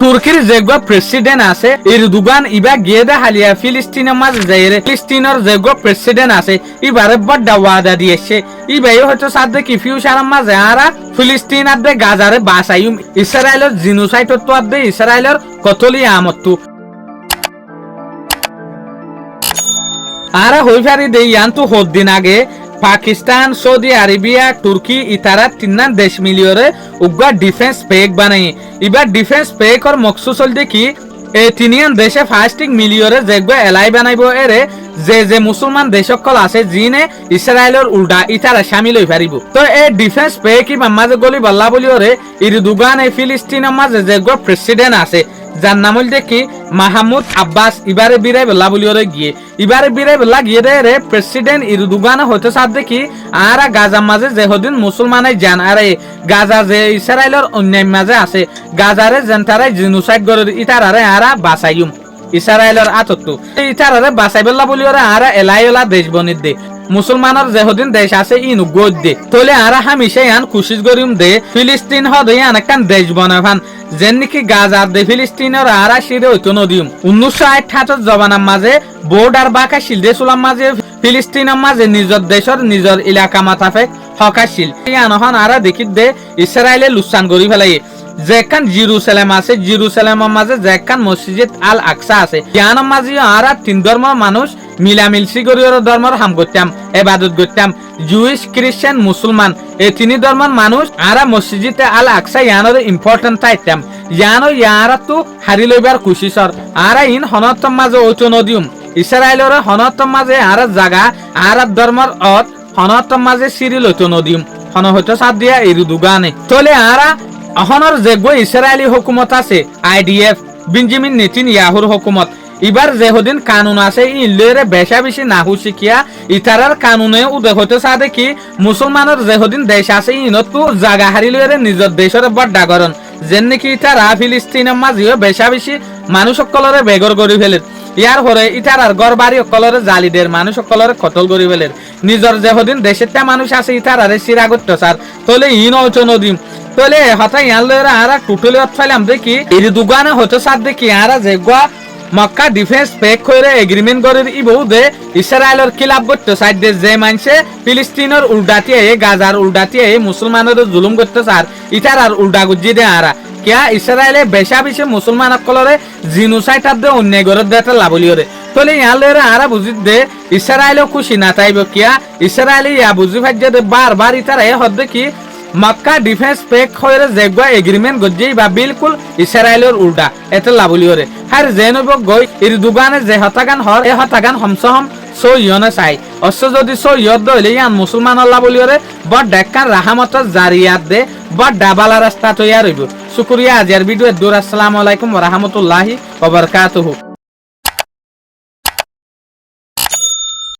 তুর্কির যেগো president আছে Erdogan ইবা গিয়ে দে হালিয়া ফিলিস্তিনের মাঝে যাইরে ফিলিস্তিনের যেগো প্রেসিডেন্ট আছে ইবারে বড় ওয়াদা দিয়েছে ইবাই হয়তো সাথে কি ফিউচারের মাঝে আরা ফিলিস্তিন আদে গাজারে বাসাইম ইসরায়েলের জিনোসাইড তো আদে ইসরায়েলের কতলি আমত্তু আরা হই ফারি দে ইয়ান্তু হদ্দিন আগে পাকিস্তান সৌদি আরবিয়া তুর্কি ইতারা তিনান দেশ মিলিয়রে উগ্র ডিফেন্স পেক বানাই এবার ডিফেন্স পেকর মকসুদ হল দেখি এই তিনিয়ান দেশে ফাস্টিং মিলিয়রে যেগবে এলাই বানাইব এরে যে মুসলমান দেশকল আছে জিনে ইসরায়েলের উল্টা ইতারা শামিল হই পারিব তো এই ডিফেন্স পেক কি মাঝে গলি বল্লা বলিওরে এরদোগান এই ফিলিস্তিনের মাঝে যেগো প্রেসিডেন্ট আছে যার নাম হল দেখি মাহমুদ আব্বাস ইবারে বিরাই বেলা বলিওরে গিয়ে ইবারে বিরাই বেলা গিয়ে দে রে প্রেসিডেন্ট এরদোগান হইতে সাথ দেখি আরা গাজার মাঝে যে হদিন মুসলমানে জান আরে গাজা যে ইসরায়েলের অন্যান্য মাঝে আছে গাজারে জেনতারাই জিনোসাইড করে ইতারারে আরা বাসাইম ইসরায়েলের আতত্তু ইতারারে বাসাই বেলা বলিওরে আরা এলাইলা দেশ বনিত দে মুসলমানের যেহদিন দেশ আছে ইনু গোদ দে তোলে আরা হামিশে আন খুশি করিম দে ফিলিস্তিন হদে আন একখান দেশ বনাভান যেন নাকি গাজার দে ফিলিস্তিনের আরা শিরে হইতো নদীম 1968 জবানার মাঝে বর্ডার বাঁকা শিলদে সুলাম মাঝে ফিলিস্তিনের মাঝে নিজের দেশের নিজের এলাকা মাথাফে হকাশীল আনহন আরা দেখিত দে ইসরায়েলে লুসান করি ফেলাই যেখান জেরুসালেম আছে জেরুসালেমের মাঝে যেখান মসজিদ আল আকসা আছে ইয়ানোর মাঝে আরা তিন ধর্মের মানুষ মিলামিলসি করিওর ধর্মের হাম করতাম ইবাদত করতাম জুইশ খ্রিস্টান মুসলমান এই তিন ধর্মের মানুষ আরা মসজিদ আল আকসা ইয়ানোর ইম্পর্টেন্ট তাইতাম ইয়ানো ইয়ারা তো হারি লইবার খুশিসর আরা ইন হনতম মাঝে ওচো নদিউম ইসরায়েলের হনতম মাঝে আরা জায়গা আরব ধর্মের অত হনতম মাঝে সিরি লইতো নদিউম হন হইতো সাথ দিয়া এরদোগানে তোলে আরা অহনর যেগো ইসরায়েলি হুকুমত আছে আইডিএফ বেঞ্জামিন নেতানিয়াহুর হুকুমত এবার যেহদিন কানুন আছে ইলেরে বেশা বেশি নাহু শিখিয়া ইতারার কানুনে উদয় হতে সাথে কি মুসলমানের যেহদিন দেশ আছে ইনতো জাগা হারিলেরে নিজের দেশের বড় ডাগরন যেন নাকি ইতারা ফিলিস্তিনের মাঝেও বেশা বেশি মানুষ সকলরে বেগর করে ফেলে ইয়ার পরে ইতারার ঘর বাড়ি সকলরে জালিদের মানুষ সকলরে কতল করে ফেলে নিজের যেহদিন দেশের মানুষ আছে ইতারারে সিরাগত্য স্যার তোলে ইন অচন দিম তোলে হঠাৎ ইয়ার লয়েরা আরা টুটলি অথফাইলাম দেখি এরদোগানে হতে সাথ দেখি আরা যেগুয়া মক্কা ডিফেন্স পেক করে এগ্রিমেন্ট করে ইবৌ দে ইসরায়েলের খিলাফ করতে সাইড দে যে মানুষে ফিলিস্তিনের উল্টাতে গাজার উল্টাতে মুসলমানের জুলুম করতে সার ইটার আর উল্টা গুজি দে আরা কিয়া ইসরায়েলে বেশা বেশি মুসলমান সকলরে জিনোসাইড দে অন্যায় করে দেতে লাভলিওরে তোলে ইয়ালের আরা বুঝি দে ইসরায়েলও খুশি না তাইব কিয়া ইসরায়েলি ইয়া বুঝি ভাজ্য দে বারবার ইতারা হদ কি মক্কা ডিফেন্স পেক হয়ে যেগুয়া এগ্রিমেন্ট গজ্জি বা বিলকুল ইসরায়েলের উল্টা এতে লাভলিওরে হার জেনব গই এরদোগানে যে হতাগান হর এ হতাগান হমসহম সো ইয়নে চাই অশ্ব যদি সো ইয়দ দইলে ইয়ান মুসলমান আল্লাহ বলিওরে বড় ডেক্কান রাহামত জারিয়াত দে বড় ডাবালা রাস্তা তৈয়ার হইব শুকরিয়া আজিয়ার ভিডিও দূর আসসালামু আলাইকুম ওয়া রাহমাতুল্লাহি ওয়া বারাকাতুহু।